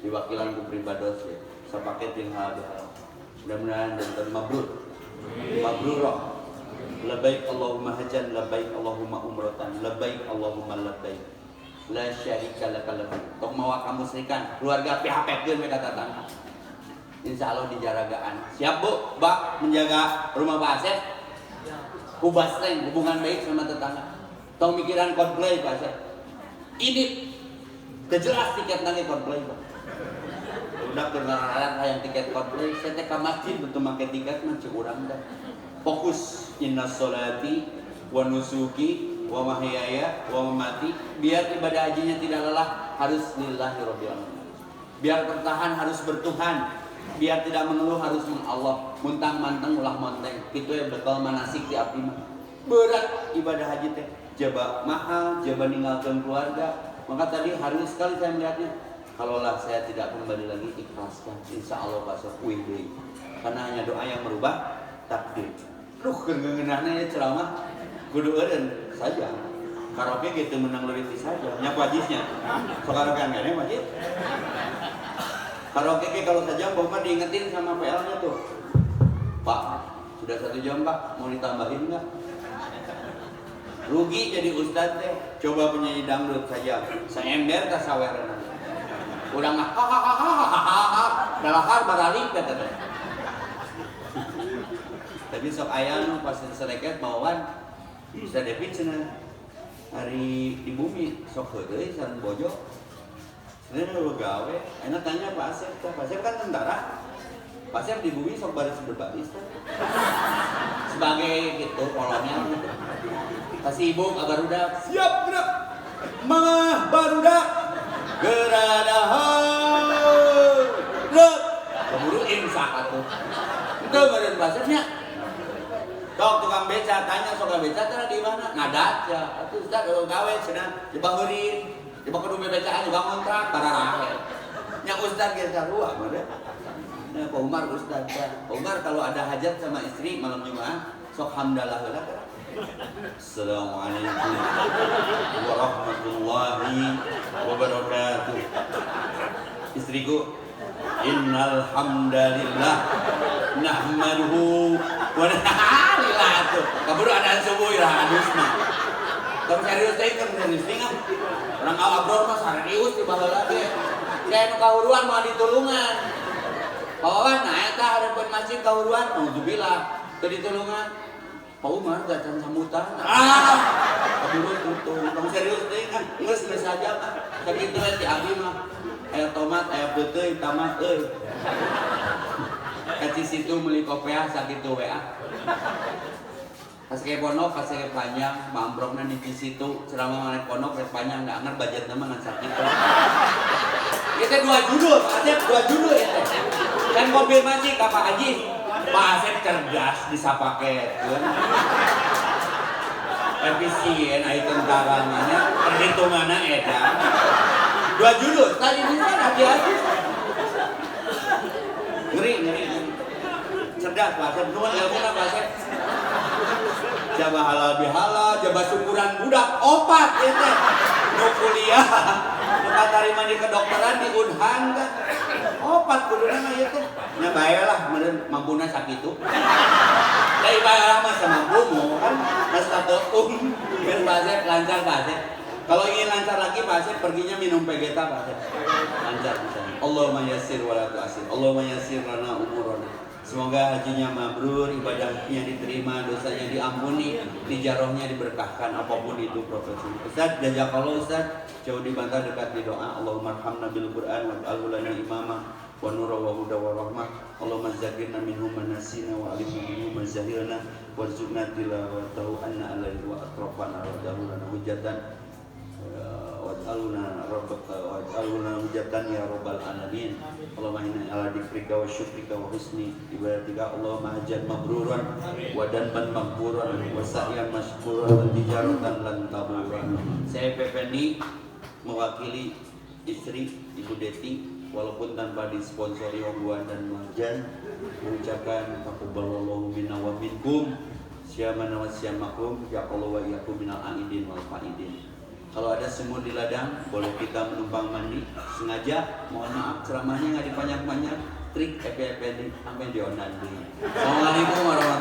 Diwakilan ku pribados ya. Sapake ting hal-hal. Mudah-mudahan dan mabrur. Mabrurah. Labbaik Allahumma hajjan, labbaik Allahumma umratan, labbaik Allahumma labbaik. La syarika laka labbaik. Tok mawa kamusrikan, keluarga PHP-keun we ka tatangga. Insyaallah dijaragaan. Siap Bu, Mbak menjaga rumah Pak Asep? Kubasreng hubungan baik sama tetangga. Tong mikiran Coldplay Pak Asep. Ini kejelas tiket nanti Coldplay Pak. Udah kenalan yang tiket Coldplay, saya teh ka masjid betul make tiket mah ceu urang dah. Fokus inna sholati wa nusuki wa mahyaya wa mamati. Biar ibadah hajinya tidak lelah, harus lillahi rabbil alamin. Biar bertahan harus bertuhan. Biar tidak mengeluh harus mengallah. Muntang manteng ulah monteng. Itu ya bekal manasik di abdi mah. Berat ibadah haji teh. Jaba mahal, jaba ninggalkeun keluarga. Maka tadi harus sekali saya melihatnya. Kalaulah saya tidak kembali lagi, ikhlaskan. Insya Allah Pak Sof, wih. Karena hanya doa yang merubah takdir. Duh, kengengenahnya ya ceramah. Kudu eureun saja. Karaoke gitu menang leuwih saja. Nya wajibnya. So karaoke anggarnya wajib. Karaoke kalau saja Bapak diingetin sama PL-nya tuh. Pak, sudah 1 jam Pak, mau ditambahin nggak? Rugi jadi ustadz teh. Coba penyanyi dangdut saja. Saya ember ka sawereuna. Urang mah hahaha dalahar baralik kata teh. Tapi sok aya nu pas seleket bawawan bisa David cenah hari di bumi sok heudeui sareng bojo. Sebenarnya lu gawe, enak tanya Pak Asep, Pak Asep kan tentara. Pak Asep di bumi sok baris berbaris kan. Sebagai gitu kolonel gitu. Kasih ibu ke Garuda, siap gerak. Mah Garuda. Geradahan. Rek. Keburu imsak atuh. Itu meureun Pak Asepnya. Dok tukang beca tanya sok beca teh di mana? Ngadat ya. Atuh Ustaz gawe cenah di Baheurin. Di kudu becaan juga kontrak para rahe. Nya Ustaz ge sarua mah deh. Nah, Pak Umar Ustaz. Pak Umar kalau ada hajat sama istri malam Jumat, sok hamdalah heula. Assalamualaikum warahmatullahi wabarakatuh. Istriku, innal hamdalillah nahmaduhu wa nasta'inu. Kaburu ada subuh ya hadusna. Tapi serius teh kan serius ingat. Orang abror mah serius di baheula ge. Kayak nu kahuruan mah ditulungan. Pawan nah eta hareupeun masjid kahuruan auzubillah teu ditulungan. Pak Umar gacan sambutan. Kaburu tutup. Kamu serius teh kan geus saja mah. Sakitu we ti abdi mah. Aya tomat, aya peuteuy, tamat euy. Ka situ meuli kopiah sakitu we ah. Kasih ponok, kasih panjang, mamprokna di situ, ceramah mana ponok, kasih panjang, nggak ngerti budgetnya mah ngan sakit. Itu 2 judul, Pak Asep 2 judul itu. Dan konfirmasi ke Pak Haji, Pak Asep cerdas bisa pakai efisien, ayo tentara mana, perhitungannya edan. 2 judul, tadi ini kan hati-hati. Ngeri. Cerdas Pak Asep, nuan ilmu Pak Asep. Jaba halal bihalal, jaba syukuran budak, opat ya teh. Nu kuliah, nu katarima di kedokteran di Unhan kan. Opat kuduna mah ieu teh. Nya bae lah meureun mampuna sakitu. Da ibadah mah samampu kan astagfirullah. Biar Pak Asep lancar Pak Asep. Kalau ingin lancar lagi Pak Asep perginya minum Vegeta Pak Asep. Lancar bisa. Allahumma yassir wa la tu'assir. Allahumma yassir lana umurana. Semoga hajinya mabrur, ibadahnya diterima, dosanya diampuni, tijarohnya diberkahkan, apapun itu profesi. Ustaz, jazakallah Ustaz, jauh dibantah dekat di doa. Allahumma arhamna bil Qur'an waj'alhu lana imama wa nura wa huda wa rahmah. Allahumma zakirna minhum manasina wa alimna minhum mazahirna warzuqna tilawatahu anna alaihi wa atrafana wa dahulana hujatan. Waj'alna hujatan ya rabbal alamin. Allahumma inna ala dzikrika wa syukrika wa husni ibadatika. Allahumma hajjan mabruran wa danban maghfuran wa sa'yan mashkuran wa tijaratan lan taburan. Saya Pependi mewakili istri Ibu Deti walaupun tanpa disponsori Hongguan dan Marjan mengucapkan taqabbalallahu minna wa minkum. Syamana wa syamakum yaqulu wa iyyakum minal aidin wal faidin. Kalau ada semut di ladang, boleh kita menumpang mandi sengaja. Mohon maaf ceramahnya nggak dipanjang-panjang, trik FPD sampai dionan. Assalamualaikum warahmatullahi